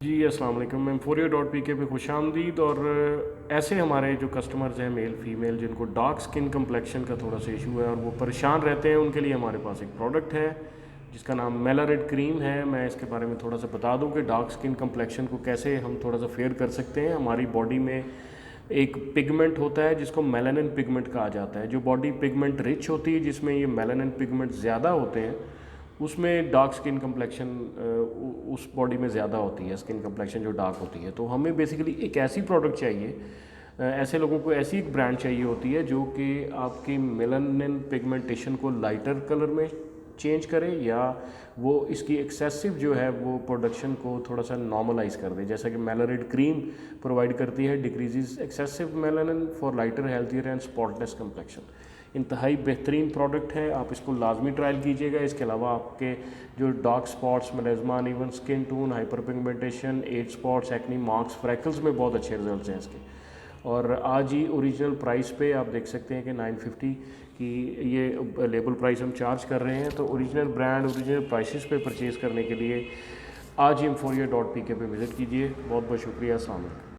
जी अस्सलाम वालेकुम। M4U.pk पे खुशामदीद। और ऐसे हमारे जो कस्टमर्स हैं मेल फीमेल जिनको डार्क स्किन कम्प्लेक्शन का थोड़ा सा इशू है और वो परेशान रहते हैं, उनके लिए हमारे पास एक प्रोडक्ट है जिसका नाम मेलाराइड क्रीम है। मैं इसके बारे में थोड़ा सा बता दूं कि डार्क स्किन कम्प्लेक्शन को कैसे हम थोड़ा सा फेयर कर सकते हैं। हमारी बॉडी में एक पिगमेंट होता है जिसको मेलानिन पिगमेंट कहा जाता है। जो बॉडी पिगमेंट रिच होती है, जिसमें ये मेलानिन पिगमेंट ज़्यादा होते हैं, उसमें डार्क स्किन कम्प्लेक्शन उस बॉडी में ज़्यादा होती है, स्किन कम्प्लेक्शन जो डार्क होती है। तो हमें बेसिकली एक ऐसी प्रोडक्ट चाहिए, ऐसे लोगों को ऐसी एक ब्रांड चाहिए होती है जो कि आपकी मेलानिन पिगमेंटेशन को लाइटर कलर में चेंज करे, या वो इसकी एक्सेसिव जो है वो प्रोडक्शन को थोड़ा सा नॉर्मलाइज कर दे। जैसा कि मेलाराइड क्रीम प्रोवाइड करती है, decreases excessive melanin for lighter healthier and spotless complexion. इंतहाई बेहतरीन प्रोडक्ट है, आप इसको लाजमी ट्रायल कीजिएगा। इसके अलावा आपके जो dark spots, melasma, uneven skin tone, hyper pigmentation, as spots, acne marks, freckles में बहुत अच्छे रिजल्ट्स हैं इसके। और आज ही ओरिजिनल प्राइस पे आप देख सकते हैं कि 950 की ये लेबल प्राइस हम चार्ज कर रहे हैं। तो ओरिजिनल ब्रांड, ओरिजिनल प्राइसेस पे परचेज़ करने के लिए आज ही M4U.pk पे विज़िट कीजिए। बहुत बहुत शुक्रिया। अस्सलाम वालेकुम।